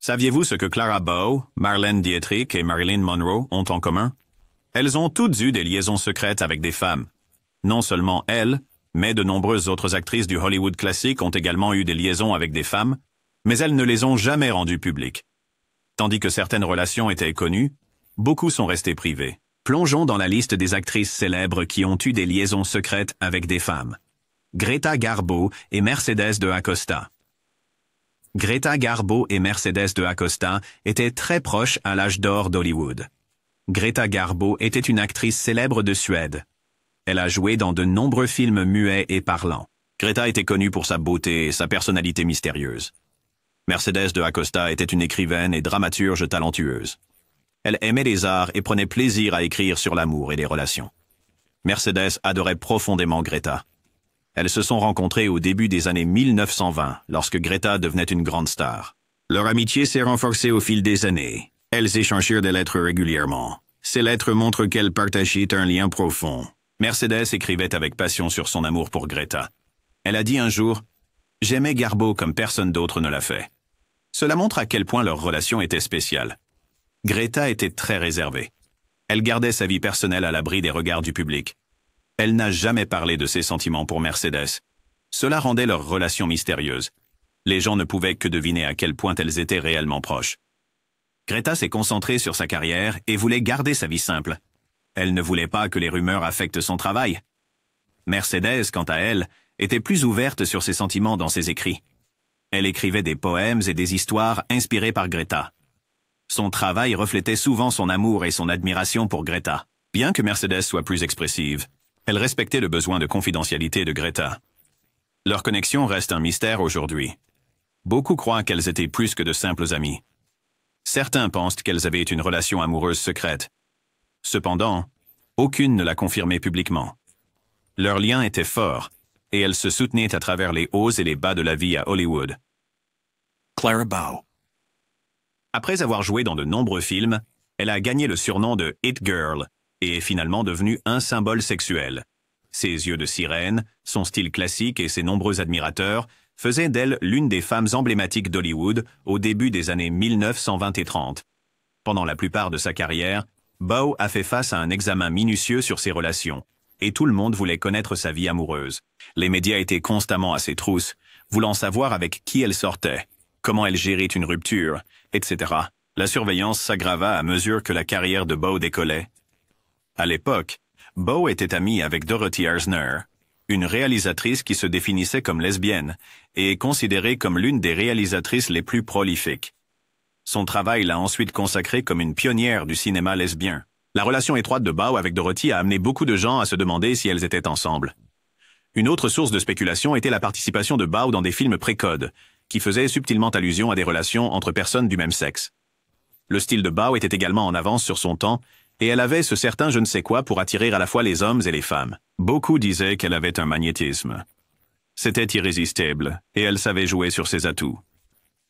Saviez-vous ce que Clara Bow, Marlène Dietrich et Marilyn Monroe ont en commun? Elles ont toutes eu des liaisons secrètes avec des femmes. Non seulement elles, mais de nombreuses autres actrices du Hollywood classique ont également eu des liaisons avec des femmes, mais elles ne les ont jamais rendues publiques. Tandis que certaines relations étaient connues, beaucoup sont restées privées. Plongeons dans la liste des actrices célèbres qui ont eu des liaisons secrètes avec des femmes. Greta Garbo et Mercedes de Acosta. Greta Garbo et Mercedes de Acosta étaient très proches à l'âge d'or d'Hollywood. Greta Garbo était une actrice célèbre de Suède. Elle a joué dans de nombreux films muets et parlants. Greta était connue pour sa beauté et sa personnalité mystérieuse. Mercedes de Acosta était une écrivaine et dramaturge talentueuse. Elle aimait les arts et prenait plaisir à écrire sur l'amour et les relations. Mercedes adorait profondément Greta. Elles se sont rencontrées au début des années 1920, lorsque Greta devenait une grande star. Leur amitié s'est renforcée au fil des années. Elles échangèrent des lettres régulièrement. Ces lettres montrent qu'elles partageaient un lien profond. Mercedes écrivait avec passion sur son amour pour Greta. Elle a dit un jour « J'aimais Garbo comme personne d'autre ne l'a fait ». Cela montre à quel point leur relation était spéciale. Greta était très réservée. Elle gardait sa vie personnelle à l'abri des regards du public. Elle n'a jamais parlé de ses sentiments pour Mercedes. Cela rendait leur relation mystérieuse. Les gens ne pouvaient que deviner à quel point elles étaient réellement proches. Greta s'est concentrée sur sa carrière et voulait garder sa vie simple. Elle ne voulait pas que les rumeurs affectent son travail. Mercedes, quant à elle, était plus ouverte sur ses sentiments dans ses écrits. Elle écrivait des poèmes et des histoires inspirés par Greta. Son travail reflétait souvent son amour et son admiration pour Greta. Bien que Mercedes soit plus expressive, elle respectait le besoin de confidentialité de Greta. Leur connexion reste un mystère aujourd'hui. Beaucoup croient qu'elles étaient plus que de simples amies. Certains pensent qu'elles avaient une relation amoureuse secrète. Cependant, aucune ne l'a confirmé publiquement. Leur lien était fort, et elles se soutenaient à travers les hauts et les bas de la vie à Hollywood. Clara Bow. Après avoir joué dans de nombreux films, elle a gagné le surnom de It Girl et est finalement devenue un symbole sexuel. Ses yeux de sirène, son style classique et ses nombreux admirateurs faisaient d'elle l'une des femmes emblématiques d'Hollywood au début des années 1920 et 30. Pendant la plupart de sa carrière, Bow a fait face à un examen minutieux sur ses relations, et tout le monde voulait connaître sa vie amoureuse. Les médias étaient constamment à ses trousses, voulant savoir avec qui elle sortait, comment elle gérait une rupture, etc. La surveillance s'aggrava à mesure que la carrière de Bow décollait. À l'époque, Bow était amie avec Dorothy Arzner, une réalisatrice qui se définissait comme lesbienne et est considérée comme l'une des réalisatrices les plus prolifiques. Son travail l'a ensuite consacrée comme une pionnière du cinéma lesbien. La relation étroite de Bow avec Dorothy a amené beaucoup de gens à se demander si elles étaient ensemble. Une autre source de spéculation était la participation de Bow dans des films pré-code, qui faisaient subtilement allusion à des relations entre personnes du même sexe. Le style de Bow était également en avance sur son temps, et elle avait ce certain je ne sais quoi pour attirer à la fois les hommes et les femmes. Beaucoup disaient qu'elle avait un magnétisme. C'était irrésistible, et elle savait jouer sur ses atouts.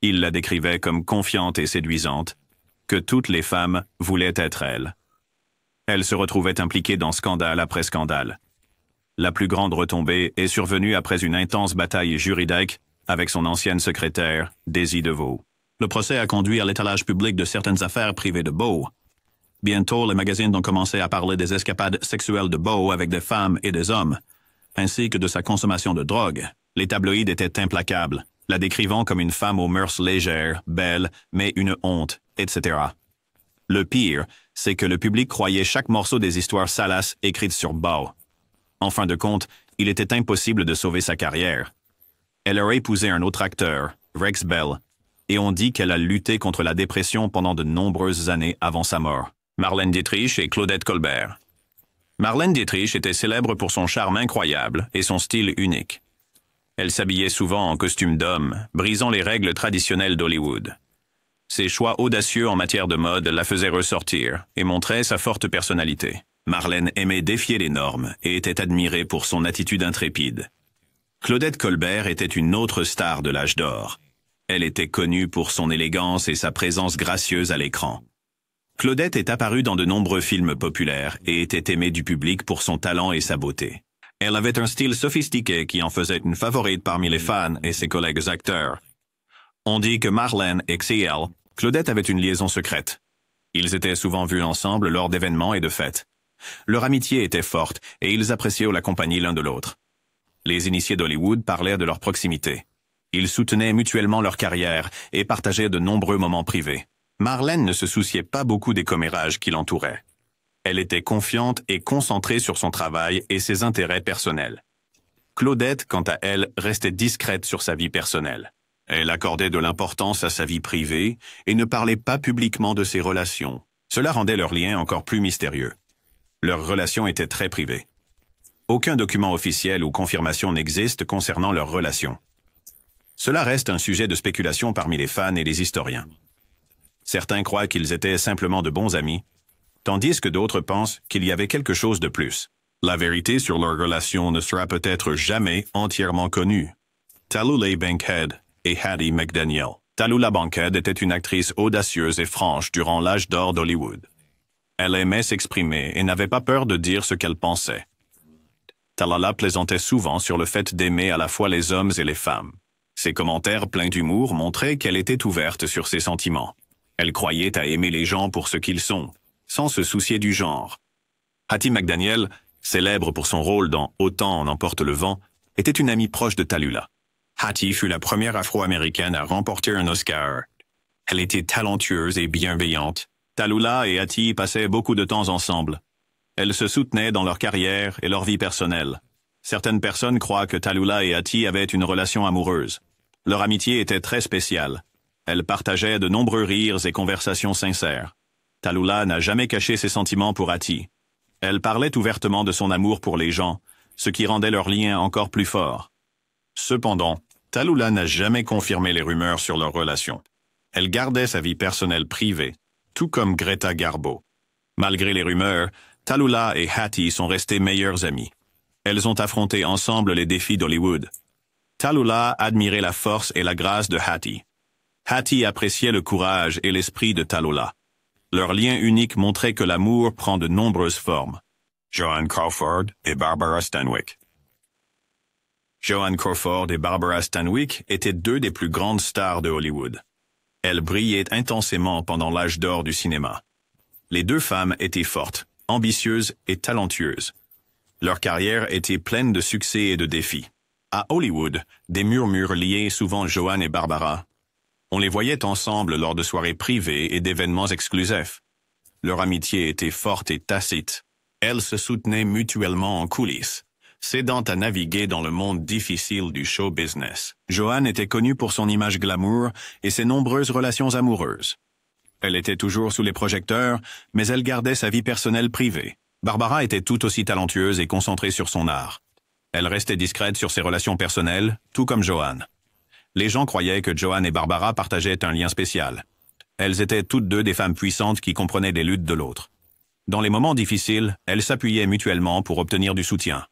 Ils la décrivaient comme confiante et séduisante, que toutes les femmes voulaient être elle. Elle se retrouvait impliquée dans scandale après scandale. La plus grande retombée est survenue après une intense bataille juridique avec son ancienne secrétaire, Daisy DeVoe. Le procès a conduit à l'étalage public de certaines affaires privées de Bow. Bientôt, les magazines ont commencé à parler des escapades sexuelles de Bow avec des femmes et des hommes, ainsi que de sa consommation de drogue. Les tabloïds étaient implacables, la décrivant comme une femme aux mœurs légères, belle, mais une honte, etc. Le pire, c'est que le public croyait chaque morceau des histoires salaces écrites sur Bow. En fin de compte, il était impossible de sauver sa carrière. Elle a épousé un autre acteur, Rex Bell, et on dit qu'elle a lutté contre la dépression pendant de nombreuses années avant sa mort. Marlène Dietrich et Claudette Colbert. Marlène Dietrich était célèbre pour son charme incroyable et son style unique. Elle s'habillait souvent en costume d'homme, brisant les règles traditionnelles d'Hollywood. Ses choix audacieux en matière de mode la faisaient ressortir et montraient sa forte personnalité. Marlène aimait défier les normes et était admirée pour son attitude intrépide. Claudette Colbert était une autre star de l'âge d'or. Elle était connue pour son élégance et sa présence gracieuse à l'écran. Claudette est apparue dans de nombreux films populaires et était aimée du public pour son talent et sa beauté. Elle avait un style sophistiqué qui en faisait une favorite parmi les fans et ses collègues acteurs. On dit que Marlène et XL Claudette avait une liaison secrète. Ils étaient souvent vus ensemble lors d'événements et de fêtes. Leur amitié était forte et ils appréciaient la compagnie l'un de l'autre. Les initiés d'Hollywood parlaient de leur proximité. Ils soutenaient mutuellement leur carrière et partageaient de nombreux moments privés. Marlène ne se souciait pas beaucoup des commérages qui l'entouraient. Elle était confiante et concentrée sur son travail et ses intérêts personnels. Claudette, quant à elle, restait discrète sur sa vie personnelle. Elle accordait de l'importance à sa vie privée et ne parlait pas publiquement de ses relations. Cela rendait leur lien encore plus mystérieux. Leur relation était très privée. Aucun document officiel ou confirmation n'existe concernant leur relation. Cela reste un sujet de spéculation parmi les fans et les historiens. Certains croient qu'ils étaient simplement de bons amis, tandis que d'autres pensent qu'il y avait quelque chose de plus. La vérité sur leur relation ne sera peut-être jamais entièrement connue. Tallulah Bankhead et Hattie McDaniel. Tallulah Bankhead était une actrice audacieuse et franche durant l'âge d'or d'Hollywood. Elle aimait s'exprimer et n'avait pas peur de dire ce qu'elle pensait. Tallulah plaisantait souvent sur le fait d'aimer à la fois les hommes et les femmes. Ses commentaires pleins d'humour montraient qu'elle était ouverte sur ses sentiments. Elle croyait à aimer les gens pour ce qu'ils sont, sans se soucier du genre. Hattie McDaniel, célèbre pour son rôle dans Autant en emporte le vent, était une amie proche de Tallulah. Hattie fut la première Afro-Américaine à remporter un Oscar. Elle était talentueuse et bienveillante. Tallulah et Hattie passaient beaucoup de temps ensemble. Elles se soutenaient dans leur carrière et leur vie personnelle. Certaines personnes croient que Tallulah et Hattie avaient une relation amoureuse. Leur amitié était très spéciale. Elles partageaient de nombreux rires et conversations sincères. Tallulah n'a jamais caché ses sentiments pour Hattie. Elle parlait ouvertement de son amour pour les gens, ce qui rendait leur lien encore plus fort. Cependant, Tallulah n'a jamais confirmé les rumeurs sur leur relation. Elle gardait sa vie personnelle privée, tout comme Greta Garbo. Malgré les rumeurs, Tallulah et Hattie sont restées meilleures amies. Elles ont affronté ensemble les défis d'Hollywood. Tallulah admirait la force et la grâce de Hattie. Hattie appréciait le courage et l'esprit de Tallulah. Leur lien unique montrait que l'amour prend de nombreuses formes. Joan Crawford et Barbara Stanwyck. Joan Crawford et Barbara Stanwyck étaient deux des plus grandes stars de Hollywood. Elles brillaient intensément pendant l'âge d'or du cinéma. Les deux femmes étaient fortes, ambitieuses et talentueuses. Leur carrière était pleine de succès et de défis. À Hollywood, des murmures liaient souvent Joan et Barbara. On les voyait ensemble lors de soirées privées et d'événements exclusifs. Leur amitié était forte et tacite. Elles se soutenaient mutuellement en coulisses, s'aidant à naviguer dans le monde difficile du show business. Joan était connue pour son image glamour et ses nombreuses relations amoureuses. Elle était toujours sous les projecteurs, mais elle gardait sa vie personnelle privée. Barbara était tout aussi talentueuse et concentrée sur son art. Elle restait discrète sur ses relations personnelles, tout comme Joan. Les gens croyaient que Joan et Barbara partageaient un lien spécial. Elles étaient toutes deux des femmes puissantes qui comprenaient les luttes de l'autre. Dans les moments difficiles, elles s'appuyaient mutuellement pour obtenir du soutien.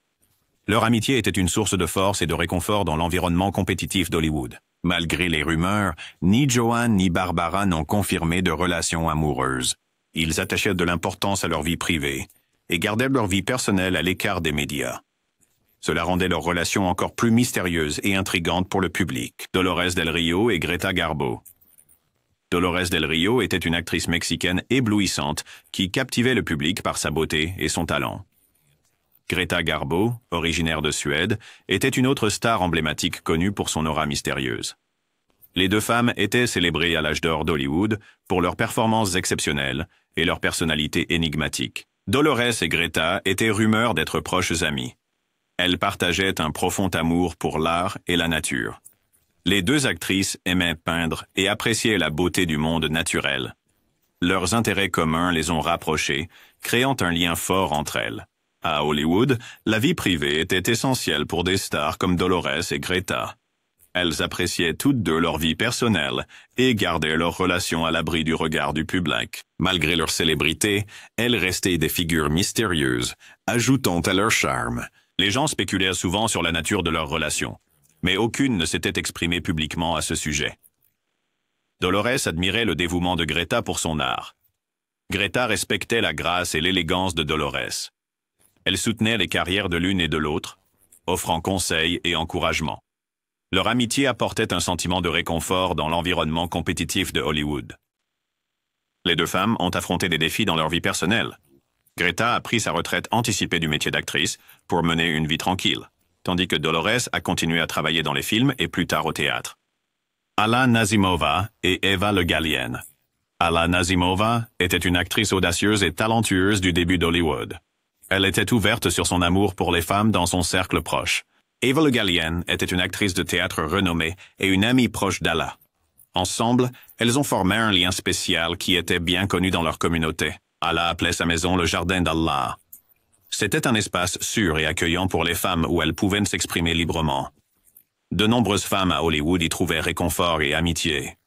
Leur amitié était une source de force et de réconfort dans l'environnement compétitif d'Hollywood. Malgré les rumeurs, ni Joan ni Barbara n'ont confirmé de relations amoureuses. Ils attachaient de l'importance à leur vie privée et gardaient leur vie personnelle à l'écart des médias. Cela rendait leur relation encore plus mystérieuse et intrigante pour le public. Dolores Del Rio et Greta Garbo. Dolores Del Rio était une actrice mexicaine éblouissante qui captivait le public par sa beauté et son talent. Greta Garbo, originaire de Suède, était une autre star emblématique connue pour son aura mystérieuse. Les deux femmes étaient célébrées à l'âge d'or d'Hollywood pour leurs performances exceptionnelles et leur personnalité énigmatique. Dolores et Greta étaient rumeurs d'être proches amies. Elles partageaient un profond amour pour l'art et la nature. Les deux actrices aimaient peindre et appréciaient la beauté du monde naturel. Leurs intérêts communs les ont rapprochées, créant un lien fort entre elles. À Hollywood, la vie privée était essentielle pour des stars comme Dolores et Greta. Elles appréciaient toutes deux leur vie personnelle et gardaient leur relation à l'abri du regard du public. Malgré leur célébrité, elles restaient des figures mystérieuses, ajoutant à leur charme. Les gens spéculèrent souvent sur la nature de leur relation, mais aucune ne s'était exprimée publiquement à ce sujet. Dolores admirait le dévouement de Greta pour son art. Greta respectait la grâce et l'élégance de Dolores. Elle soutenait les carrières de l'une et de l'autre, offrant conseils et encouragements. Leur amitié apportait un sentiment de réconfort dans l'environnement compétitif de Hollywood. Les deux femmes ont affronté des défis dans leur vie personnelle. Greta a pris sa retraite anticipée du métier d'actrice pour mener une vie tranquille, tandis que Dolores a continué à travailler dans les films et plus tard au théâtre. Alla Nazimova et Eva Le Gallienne. Alla Nazimova était une actrice audacieuse et talentueuse du début d'Hollywood. Elle était ouverte sur son amour pour les femmes dans son cercle proche. Eva Le Gallienne était une actrice de théâtre renommée et une amie proche d'Alla. Ensemble, elles ont formé un lien spécial qui était bien connu dans leur communauté. Alla appelait sa maison le jardin d'Allah. C'était un espace sûr et accueillant pour les femmes où elles pouvaient s'exprimer librement. De nombreuses femmes à Hollywood y trouvaient réconfort et amitié.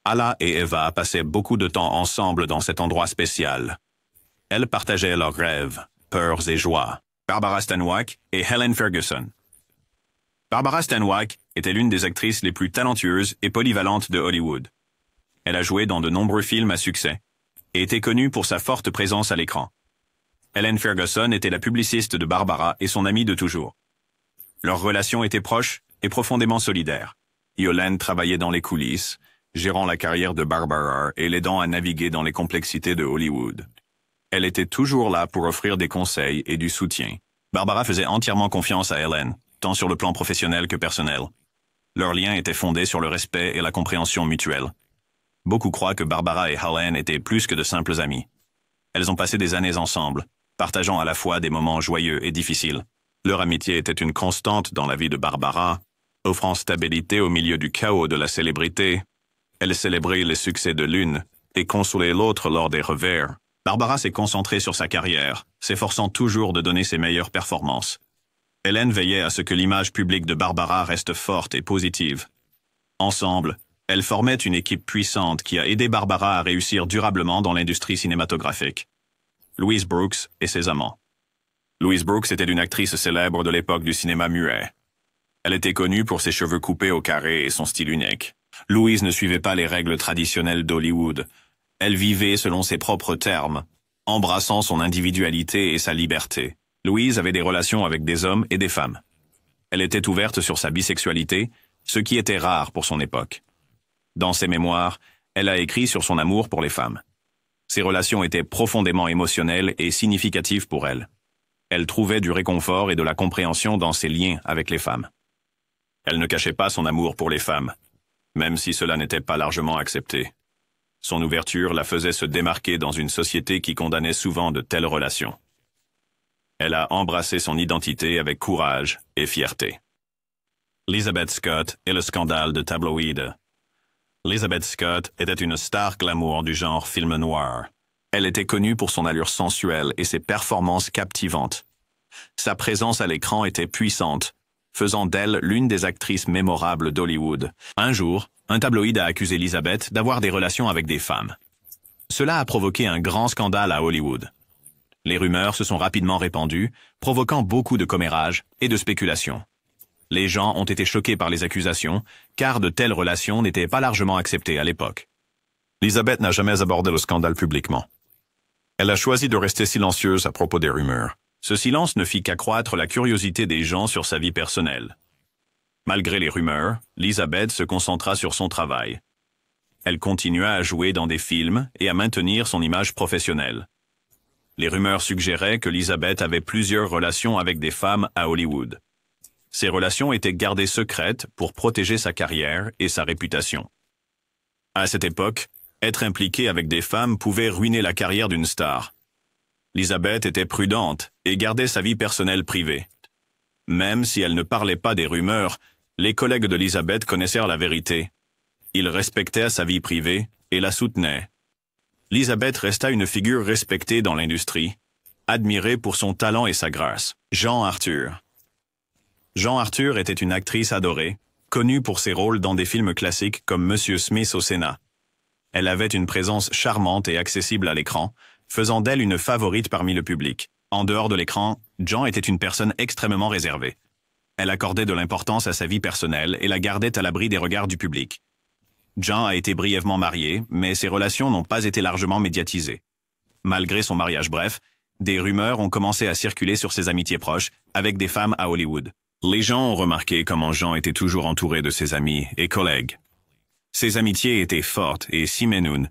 Alla et Eva passaient beaucoup de temps ensemble dans cet endroit spécial. Elles partageaient leurs rêves, peurs et joies. Barbara Stanwyck et Helen Ferguson. Barbara Stanwyck était l'une des actrices les plus talentueuses et polyvalentes de Hollywood. Elle a joué dans de nombreux films à succès et était connue pour sa forte présence à l'écran. Helen Ferguson était la publiciste de Barbara et son amie de toujours. Leur relation était proche et profondément solidaire. Helen travaillait dans les coulisses, gérant la carrière de Barbara et l'aidant à naviguer dans les complexités de Hollywood. Elle était toujours là pour offrir des conseils et du soutien. Barbara faisait entièrement confiance à Helen, tant sur le plan professionnel que personnel. Leur lien était fondé sur le respect et la compréhension mutuelle. Beaucoup croient que Barbara et Helen étaient plus que de simples amies. Elles ont passé des années ensemble, partageant à la fois des moments joyeux et difficiles. Leur amitié était une constante dans la vie de Barbara, offrant stabilité au milieu du chaos de la célébrité. Elle célébrait les succès de l'une et consolait l'autre lors des revers. Barbara s'est concentrée sur sa carrière, s'efforçant toujours de donner ses meilleures performances. Helen veillait à ce que l'image publique de Barbara reste forte et positive. Ensemble, elles formaient une équipe puissante qui a aidé Barbara à réussir durablement dans l'industrie cinématographique. Louise Brooks et ses amants. Louise Brooks était une actrice célèbre de l'époque du cinéma muet. Elle était connue pour ses cheveux coupés au carré et son style unique. Louise ne suivait pas les règles traditionnelles d'Hollywood. Elle vivait selon ses propres termes, embrassant son individualité et sa liberté. Louise avait des relations avec des hommes et des femmes. Elle était ouverte sur sa bisexualité, ce qui était rare pour son époque. Dans ses mémoires, elle a écrit sur son amour pour les femmes. Ses relations étaient profondément émotionnelles et significatives pour elle. Elle trouvait du réconfort et de la compréhension dans ses liens avec les femmes. Elle ne cachait pas son amour pour les femmes, même si cela n'était pas largement accepté. Son ouverture la faisait se démarquer dans une société qui condamnait souvent de telles relations. Elle a embrassé son identité avec courage et fierté. Elizabeth Scott et le scandale de tabloïd. Elizabeth Scott était une star glamour du genre film noir. Elle était connue pour son allure sensuelle et ses performances captivantes. Sa présence à l'écran était puissante, faisant d'elle l'une des actrices mémorables d'Hollywood. Un jour, un tabloïd a accusé Elizabeth d'avoir des relations avec des femmes. Cela a provoqué un grand scandale à Hollywood. Les rumeurs se sont rapidement répandues, provoquant beaucoup de commérages et de spéculations. Les gens ont été choqués par les accusations, car de telles relations n'étaient pas largement acceptées à l'époque. Elizabeth n'a jamais abordé le scandale publiquement. Elle a choisi de rester silencieuse à propos des rumeurs. Ce silence ne fit qu'accroître la curiosité des gens sur sa vie personnelle. Malgré les rumeurs, Elizabeth se concentra sur son travail. Elle continua à jouer dans des films et à maintenir son image professionnelle. Les rumeurs suggéraient que Elizabeth avait plusieurs relations avec des femmes à Hollywood. Ces relations étaient gardées secrètes pour protéger sa carrière et sa réputation. À cette époque, être impliqué avec des femmes pouvait ruiner la carrière d'une star. Elizabeth était prudente et gardait sa vie personnelle privée. Même si elle ne parlait pas des rumeurs, les collègues d'Elizabeth connaissaient la vérité. Ils respectaient sa vie privée et la soutenaient. Elizabeth resta une figure respectée dans l'industrie, admirée pour son talent et sa grâce. Jean Arthur. Jean Arthur était une actrice adorée, connue pour ses rôles dans des films classiques comme Monsieur Smith au Sénat. Elle avait une présence charmante et accessible à l'écran, faisant d'elle une favorite parmi le public. En dehors de l'écran, Jean était une personne extrêmement réservée. Elle accordait de l'importance à sa vie personnelle et la gardait à l'abri des regards du public. Jean a été brièvement marié, mais ses relations n'ont pas été largement médiatisées. Malgré son mariage bref, des rumeurs ont commencé à circuler sur ses amitiés proches avec des femmes à Hollywood. Les gens ont remarqué comment Jean était toujours entouré de ses amis et collègues. Ses amitiés étaient fortes et siménounes.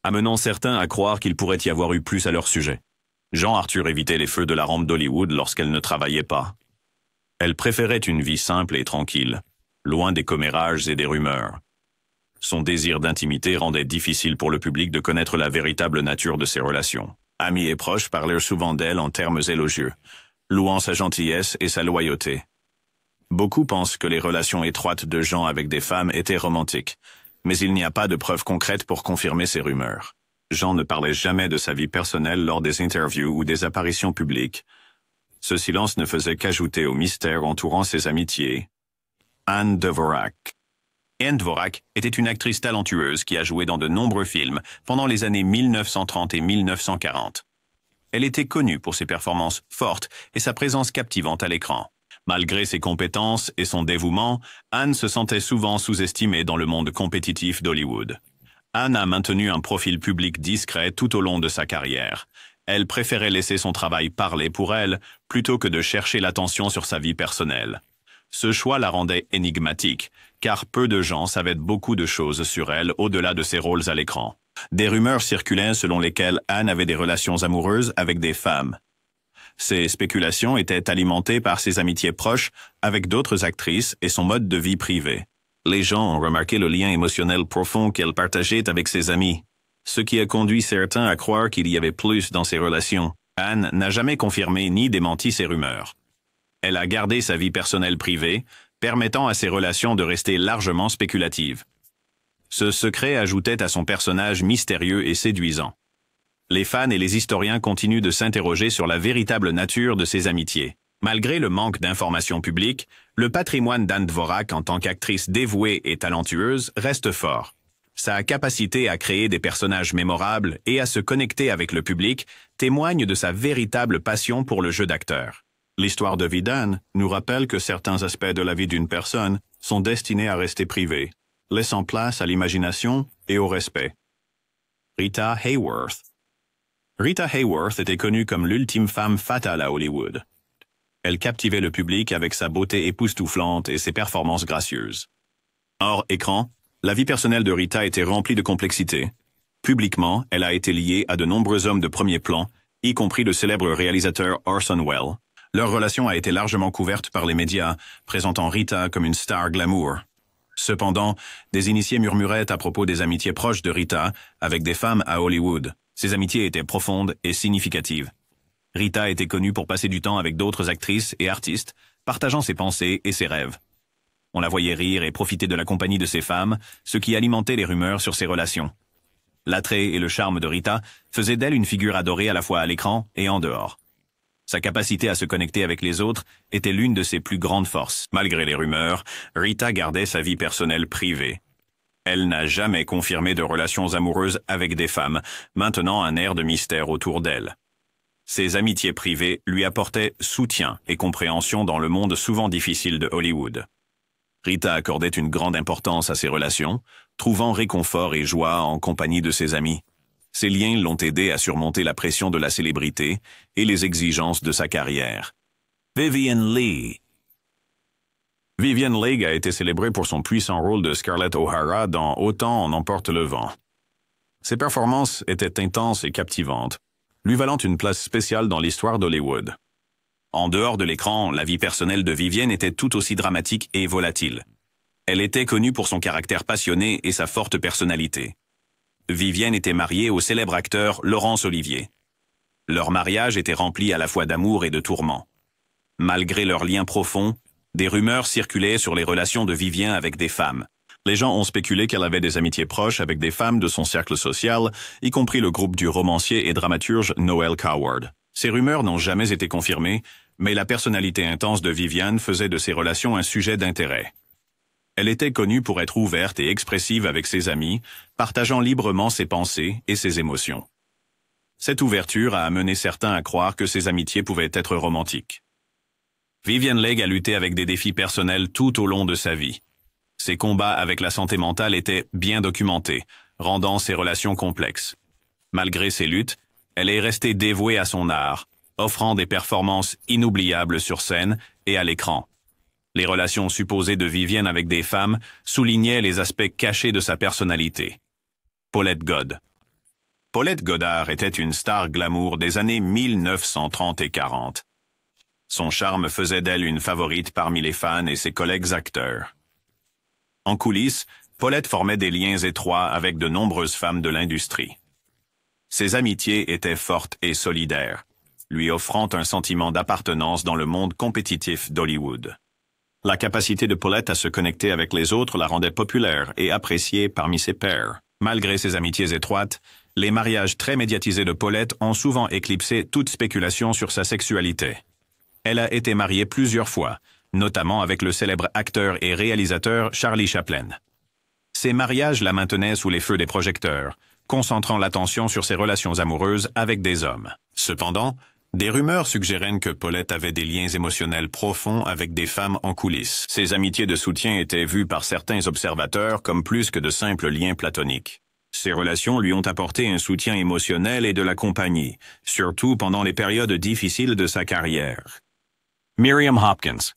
amenant certains à croire qu'il pourrait y avoir eu plus à leur sujet. Jean Arthur évitait les feux de la rampe d'Hollywood lorsqu'elle ne travaillait pas. Elle préférait une vie simple et tranquille, loin des commérages et des rumeurs. Son désir d'intimité rendait difficile pour le public de connaître la véritable nature de ses relations. Amis et proches parlèrent souvent d'elle en termes élogieux, louant sa gentillesse et sa loyauté. Beaucoup pensent que les relations étroites de Jean avec des femmes étaient romantiques, mais il n'y a pas de preuves concrètes pour confirmer ces rumeurs. Jean ne parlait jamais de sa vie personnelle lors des interviews ou des apparitions publiques. Ce silence ne faisait qu'ajouter au mystère entourant ses amitiés. Anne Dvorak. Anne Dvorak était une actrice talentueuse qui a joué dans de nombreux films pendant les années 1930 et 1940. Elle était connue pour ses performances fortes et sa présence captivante à l'écran. Malgré ses compétences et son dévouement, Anne se sentait souvent sous-estimée dans le monde compétitif d'Hollywood. Anne a maintenu un profil public discret tout au long de sa carrière. Elle préférait laisser son travail parler pour elle, plutôt que de chercher l'attention sur sa vie personnelle. Ce choix la rendait énigmatique, car peu de gens savaient beaucoup de choses sur elle au-delà de ses rôles à l'écran. Des rumeurs circulaient selon lesquelles Anne avait des relations amoureuses avec des femmes. Ces spéculations étaient alimentées par ses amitiés proches avec d'autres actrices et son mode de vie privé. Les gens ont remarqué le lien émotionnel profond qu'elle partageait avec ses amis, ce qui a conduit certains à croire qu'il y avait plus dans ces relations. Anne n'a jamais confirmé ni démenti ces rumeurs. Elle a gardé sa vie personnelle privée, permettant à ses relations de rester largement spéculatives. Ce secret ajoutait à son personnage mystérieux et séduisant. Les fans et les historiens continuent de s'interroger sur la véritable nature de ces amitiés. Malgré le manque d'informations publiques, le patrimoine d'Anne Dvorak en tant qu'actrice dévouée et talentueuse reste fort. Sa capacité à créer des personnages mémorables et à se connecter avec le public témoigne de sa véritable passion pour le jeu d'acteur. L'histoire de vie d'Anne nous rappelle que certains aspects de la vie d'une personne sont destinés à rester privés, laissant place à l'imagination et au respect. Rita Hayworth. Rita Hayworth était connue comme l'ultime femme fatale à Hollywood. Elle captivait le public avec sa beauté époustouflante et ses performances gracieuses. Hors écran, la vie personnelle de Rita était remplie de complexité. Publiquement, elle a été liée à de nombreux hommes de premier plan, y compris le célèbre réalisateur Orson Welles. Leur relation a été largement couverte par les médias, présentant Rita comme une star glamour. Cependant, des initiés murmuraient à propos des amitiés proches de Rita avec des femmes à Hollywood. Ces amitiés étaient profondes et significatives. Rita était connue pour passer du temps avec d'autres actrices et artistes, partageant ses pensées et ses rêves. On la voyait rire et profiter de la compagnie de ces femmes, ce qui alimentait les rumeurs sur ses relations. L'attrait et le charme de Rita faisaient d'elle une figure adorée à la fois à l'écran et en dehors. Sa capacité à se connecter avec les autres était l'une de ses plus grandes forces. Malgré les rumeurs, Rita gardait sa vie personnelle privée. Elle n'a jamais confirmé de relations amoureuses avec des femmes, maintenant un air de mystère autour d'elle. Ses amitiés privées lui apportaient soutien et compréhension dans le monde souvent difficile de Hollywood. Rita accordait une grande importance à ses relations, trouvant réconfort et joie en compagnie de ses amis. Ces liens l'ont aidé à surmonter la pression de la célébrité et les exigences de sa carrière. Vivien Leigh. Vivien Leigh a été célébrée pour son puissant rôle de Scarlett O'Hara dans Autant en emporte le vent. Ses performances étaient intenses et captivantes, lui valant une place spéciale dans l'histoire d'Hollywood. En dehors de l'écran, la vie personnelle de Vivien était tout aussi dramatique et volatile. Elle était connue pour son caractère passionné et sa forte personnalité. Vivien était mariée au célèbre acteur Laurence Olivier. Leur mariage était rempli à la fois d'amour et de tourments. Malgré leur lien profond, des rumeurs circulaient sur les relations de Vivien avec des femmes. Les gens ont spéculé qu'elle avait des amitiés proches avec des femmes de son cercle social, y compris le groupe du romancier et dramaturge Noel Coward. Ces rumeurs n'ont jamais été confirmées, mais la personnalité intense de Vivien faisait de ces relations un sujet d'intérêt. Elle était connue pour être ouverte et expressive avec ses amis, partageant librement ses pensées et ses émotions. Cette ouverture a amené certains à croire que ces amitiés pouvaient être romantiques. Vivien Leigh a lutté avec des défis personnels tout au long de sa vie. Ses combats avec la santé mentale étaient bien documentés, rendant ses relations complexes. Malgré ces luttes, elle est restée dévouée à son art, offrant des performances inoubliables sur scène et à l'écran. Les relations supposées de Vivien avec des femmes soulignaient les aspects cachés de sa personnalité. Paulette Godd. Paulette Goddard était une star glamour des années 1930 et 40. Son charme faisait d'elle une favorite parmi les fans et ses collègues acteurs. En coulisses, Paulette formait des liens étroits avec de nombreuses femmes de l'industrie. Ses amitiés étaient fortes et solidaires, lui offrant un sentiment d'appartenance dans le monde compétitif d'Hollywood. La capacité de Paulette à se connecter avec les autres la rendait populaire et appréciée parmi ses pairs. Malgré ses amitiés étroites, les mariages très médiatisés de Paulette ont souvent éclipsé toute spéculation sur sa sexualité. Elle a été mariée plusieurs fois, notamment avec le célèbre acteur et réalisateur Charlie Chaplin. Ces mariages la maintenaient sous les feux des projecteurs, concentrant l'attention sur ses relations amoureuses avec des hommes. Cependant, des rumeurs suggéraient que Paulette avait des liens émotionnels profonds avec des femmes en coulisses. Ses amitiés de soutien étaient vues par certains observateurs comme plus que de simples liens platoniques. Ces relations lui ont apporté un soutien émotionnel et de la compagnie, surtout pendant les périodes difficiles de sa carrière. Miriam Hopkins.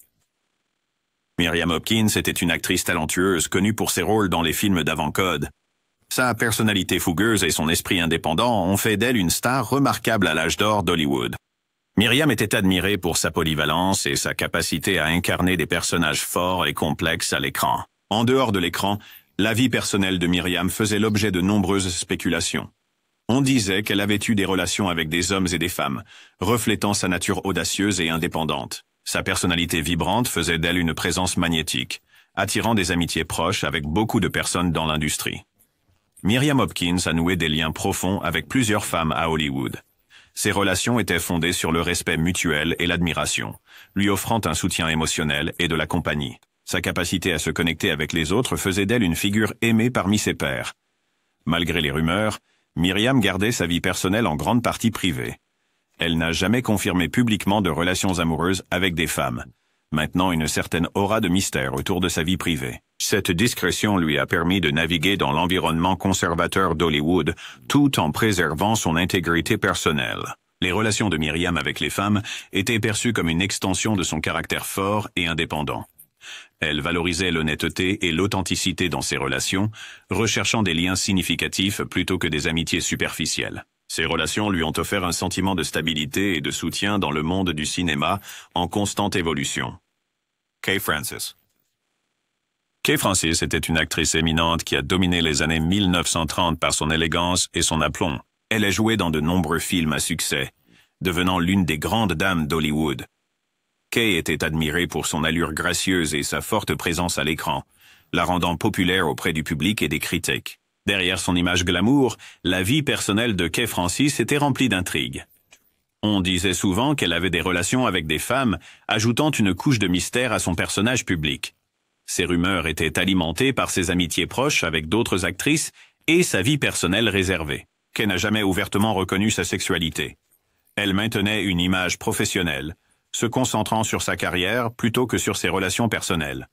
Miriam Hopkins était une actrice talentueuse connue pour ses rôles dans les films d'avant-code. Sa personnalité fougueuse et son esprit indépendant ont fait d'elle une star remarquable à l'âge d'or d'Hollywood. Miriam était admirée pour sa polyvalence et sa capacité à incarner des personnages forts et complexes à l'écran. En dehors de l'écran, la vie personnelle de Miriam faisait l'objet de nombreuses spéculations. On disait qu'elle avait eu des relations avec des hommes et des femmes, reflétant sa nature audacieuse et indépendante. Sa personnalité vibrante faisait d'elle une présence magnétique, attirant des amitiés proches avec beaucoup de personnes dans l'industrie. Miriam Hopkins a noué des liens profonds avec plusieurs femmes à Hollywood. Ces relations étaient fondées sur le respect mutuel et l'admiration, lui offrant un soutien émotionnel et de la compagnie. Sa capacité à se connecter avec les autres faisait d'elle une figure aimée parmi ses pairs. Malgré les rumeurs, Miriam gardait sa vie personnelle en grande partie privée. Elle n'a jamais confirmé publiquement de relations amoureuses avec des femmes, maintenant une certaine aura de mystère autour de sa vie privée. Cette discrétion lui a permis de naviguer dans l'environnement conservateur d'Hollywood tout en préservant son intégrité personnelle. Les relations de Miriam avec les femmes étaient perçues comme une extension de son caractère fort et indépendant. Elle valorisait l'honnêteté et l'authenticité dans ses relations, recherchant des liens significatifs plutôt que des amitiés superficielles. Ces relations lui ont offert un sentiment de stabilité et de soutien dans le monde du cinéma en constante évolution. Kay Francis. Kay Francis était une actrice éminente qui a dominé les années 1930 par son élégance et son aplomb. Elle a joué dans de nombreux films à succès, devenant l'une des grandes dames d'Hollywood. Kay était admirée pour son allure gracieuse et sa forte présence à l'écran, la rendant populaire auprès du public et des critiques. Derrière son image glamour, la vie personnelle de Kay Francis était remplie d'intrigues. On disait souvent qu'elle avait des relations avec des femmes, ajoutant une couche de mystère à son personnage public. Ces rumeurs étaient alimentées par ses amitiés proches avec d'autres actrices et sa vie personnelle réservée. Kay n'a jamais ouvertement reconnu sa sexualité. Elle maintenait une image professionnelle, se concentrant sur sa carrière plutôt que sur ses relations personnelles.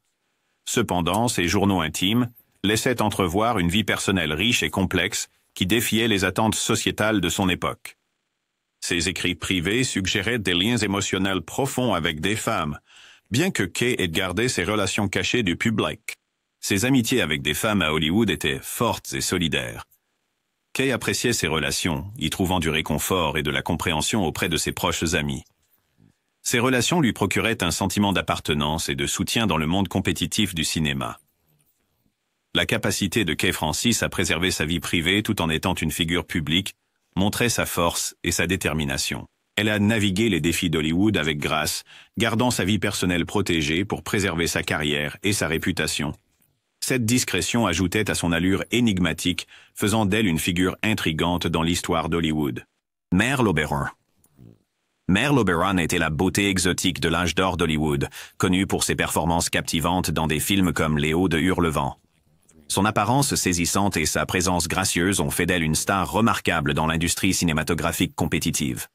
Cependant, ses journaux intimes laissaient entrevoir une vie personnelle riche et complexe qui défiait les attentes sociétales de son époque. Ses écrits privés suggéraient des liens émotionnels profonds avec des femmes, bien que Kay ait gardé ses relations cachées du public. Ses amitiés avec des femmes à Hollywood étaient fortes et solidaires. Kay appréciait ces relations, y trouvant du réconfort et de la compréhension auprès de ses proches amis. Ces relations lui procuraient un sentiment d'appartenance et de soutien dans le monde compétitif du cinéma. La capacité de Kay Francis à préserver sa vie privée tout en étant une figure publique montrait sa force et sa détermination. Elle a navigué les défis d'Hollywood avec grâce, gardant sa vie personnelle protégée pour préserver sa carrière et sa réputation. Cette discrétion ajoutait à son allure énigmatique, faisant d'elle une figure intrigante dans l'histoire d'Hollywood. Merle Oberon. Merle Oberon était la beauté exotique de l'âge d'or d'Hollywood, connue pour ses performances captivantes dans des films comme Léo de Hurlevent. Son apparence saisissante et sa présence gracieuse ont fait d'elle une star remarquable dans l'industrie cinématographique compétitive.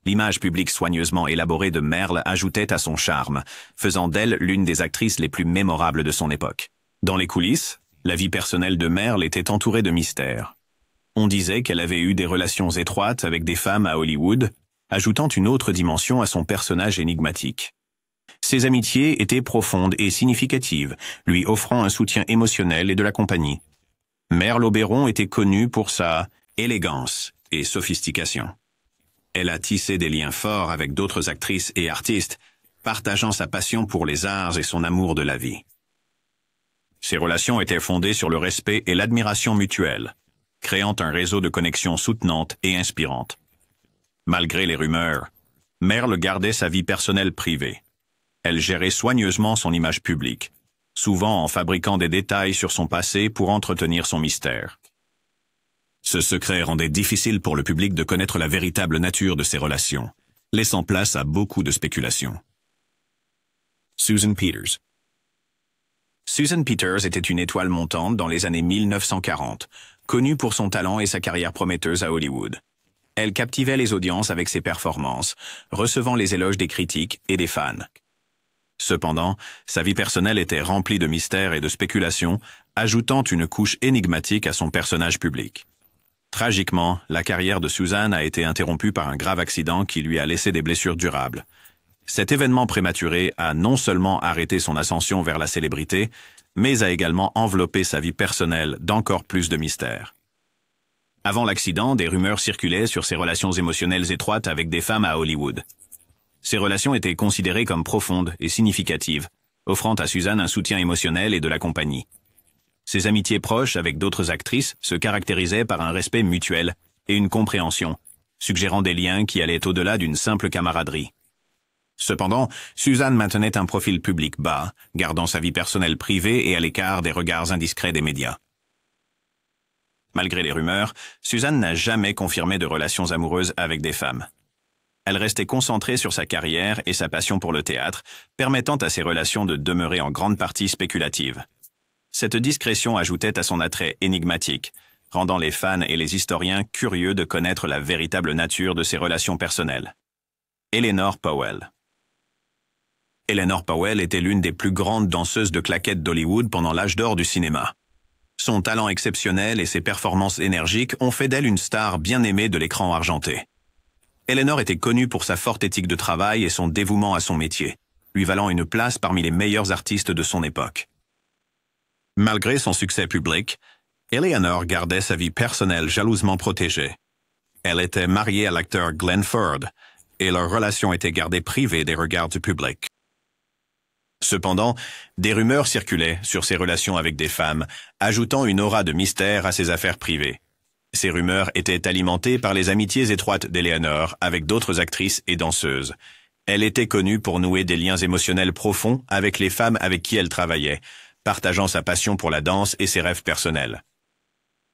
L'image publique soigneusement élaborée de Merle ajoutait à son charme, faisant d'elle l'une des actrices les plus mémorables de son époque. Dans les coulisses, la vie personnelle de Merle était entourée de mystères. On disait qu'elle avait eu des relations étroites avec des femmes à Hollywood, ajoutant une autre dimension à son personnage énigmatique. Ses amitiés étaient profondes et significatives, lui offrant un soutien émotionnel et de la compagnie. Merle Oberon était connue pour sa élégance et sophistication. Elle a tissé des liens forts avec d'autres actrices et artistes, partageant sa passion pour les arts et son amour de la vie. Ces relations étaient fondées sur le respect et l'admiration mutuelle, créant un réseau de connexions soutenantes et inspirantes. Malgré les rumeurs, Merle gardait sa vie personnelle privée. Elle gérait soigneusement son image publique, souvent en fabriquant des détails sur son passé pour entretenir son mystère. Ce secret rendait difficile pour le public de connaître la véritable nature de ces relations, laissant place à beaucoup de spéculations. Susan Peters. Susan Peters était une étoile montante dans les années 1940, connue pour son talent et sa carrière prometteuse à Hollywood. Elle captivait les audiences avec ses performances, recevant les éloges des critiques et des fans. Cependant, sa vie personnelle était remplie de mystères et de spéculations, ajoutant une couche énigmatique à son personnage public. Tragiquement, la carrière de Susan a été interrompue par un grave accident qui lui a laissé des blessures durables. Cet événement prématuré a non seulement arrêté son ascension vers la célébrité, mais a également enveloppé sa vie personnelle d'encore plus de mystères. Avant l'accident, des rumeurs circulaient sur ses relations émotionnelles étroites avec des femmes à Hollywood. Ces relations étaient considérées comme profondes et significatives, offrant à Susan un soutien émotionnel et de la compagnie. Ses amitiés proches avec d'autres actrices se caractérisaient par un respect mutuel et une compréhension, suggérant des liens qui allaient au-delà d'une simple camaraderie. Cependant, Susan maintenait un profil public bas, gardant sa vie personnelle privée et à l'écart des regards indiscrets des médias. Malgré les rumeurs, Susan n'a jamais confirmé de relations amoureuses avec des femmes. Elle restait concentrée sur sa carrière et sa passion pour le théâtre, permettant à ses relations de demeurer en grande partie spéculatives. Cette discrétion ajoutait à son attrait énigmatique, rendant les fans et les historiens curieux de connaître la véritable nature de ses relations personnelles. Eleanor Powell. Eleanor Powell était l'une des plus grandes danseuses de claquettes d'Hollywood pendant l'âge d'or du cinéma. Son talent exceptionnel et ses performances énergiques ont fait d'elle une star bien aimée de l'écran argenté. Eleanor était connue pour sa forte éthique de travail et son dévouement à son métier, lui valant une place parmi les meilleurs artistes de son époque. Malgré son succès public, Eleanor gardait sa vie personnelle jalousement protégée. Elle était mariée à l'acteur Glenn Ford, et leur relation était gardée privée des regards du public. Cependant, des rumeurs circulaient sur ses relations avec des femmes, ajoutant une aura de mystère à ses affaires privées. Ces rumeurs étaient alimentées par les amitiés étroites d'Eleanor avec d'autres actrices et danseuses. Elle était connue pour nouer des liens émotionnels profonds avec les femmes avec qui elle travaillait, partageant sa passion pour la danse et ses rêves personnels.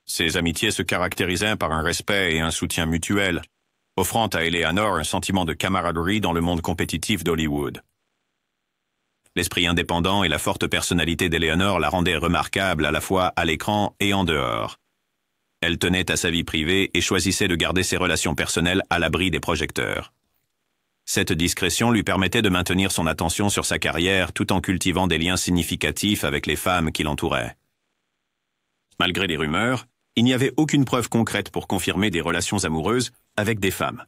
Ces amitiés se caractérisaient par un respect et un soutien mutuel, offrant à Eleanor un sentiment de camaraderie dans le monde compétitif d'Hollywood. L'esprit indépendant et la forte personnalité d'Eleanor la rendaient remarquable à la fois à l'écran et en dehors. Elle tenait à sa vie privée et choisissait de garder ses relations personnelles à l'abri des projecteurs. Cette discrétion lui permettait de maintenir son attention sur sa carrière tout en cultivant des liens significatifs avec les femmes qui l'entouraient. Malgré les rumeurs, il n'y avait aucune preuve concrète pour confirmer des relations amoureuses avec des femmes.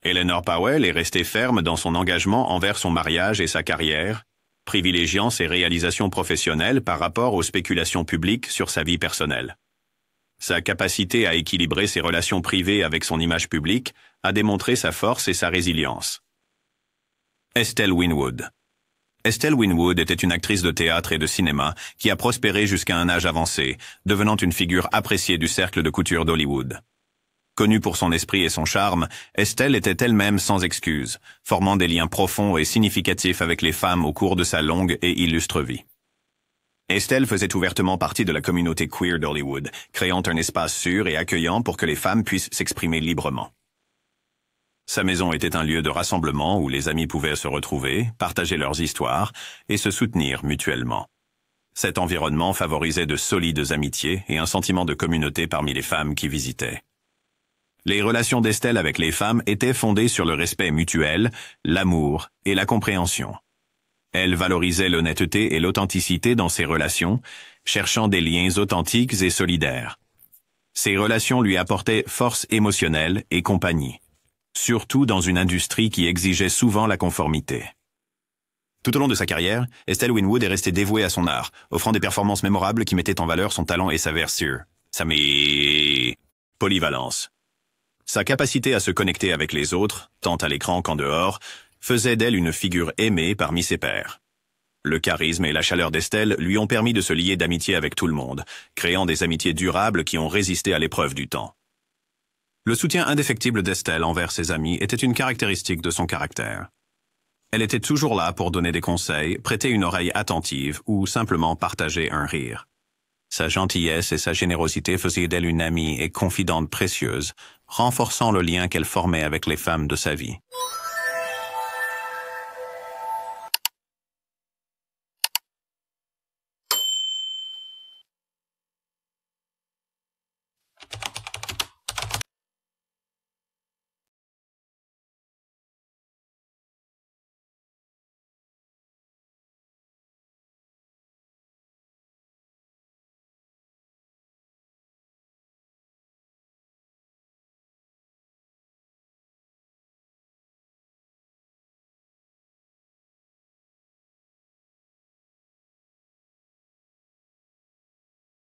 Eleanor Powell est restée ferme dans son engagement envers son mariage et sa carrière, privilégiant ses réalisations professionnelles par rapport aux spéculations publiques sur sa vie personnelle. Sa capacité à équilibrer ses relations privées avec son image publique a démontré sa force et sa résilience. Estelle Winwood. Estelle Winwood était une actrice de théâtre et de cinéma qui a prospéré jusqu'à un âge avancé, devenant une figure appréciée du cercle de couture d'Hollywood. Connue pour son esprit et son charme, Estelle était elle-même sans excuse, formant des liens profonds et significatifs avec les femmes au cours de sa longue et illustre vie. Estelle faisait ouvertement partie de la communauté queer d'Hollywood, créant un espace sûr et accueillant pour que les femmes puissent s'exprimer librement. Sa maison était un lieu de rassemblement où les amis pouvaient se retrouver, partager leurs histoires et se soutenir mutuellement. Cet environnement favorisait de solides amitiés et un sentiment de communauté parmi les femmes qui visitaient. Les relations d'Estelle avec les femmes étaient fondées sur le respect mutuel, l'amour et la compréhension. Elle valorisait l'honnêteté et l'authenticité dans ses relations, cherchant des liens authentiques et solidaires. Ces relations lui apportaient force émotionnelle et compagnie, surtout dans une industrie qui exigeait souvent la conformité. Tout au long de sa carrière, Estelle Winwood est restée dévouée à son art, offrant des performances mémorables qui mettaient en valeur son talent et sa versure. polyvalence. Sa capacité à se connecter avec les autres, tant à l'écran qu'en dehors, faisait d'elle une figure aimée parmi ses pairs. Le charisme et la chaleur d'Estelle lui ont permis de se lier d'amitié avec tout le monde, créant des amitiés durables qui ont résisté à l'épreuve du temps. Le soutien indéfectible d'Estelle envers ses amis était une caractéristique de son caractère. Elle était toujours là pour donner des conseils, prêter une oreille attentive ou simplement partager un rire. Sa gentillesse et sa générosité faisaient d'elle une amie et confidente précieuse, renforçant le lien qu'elle formait avec les femmes de sa vie.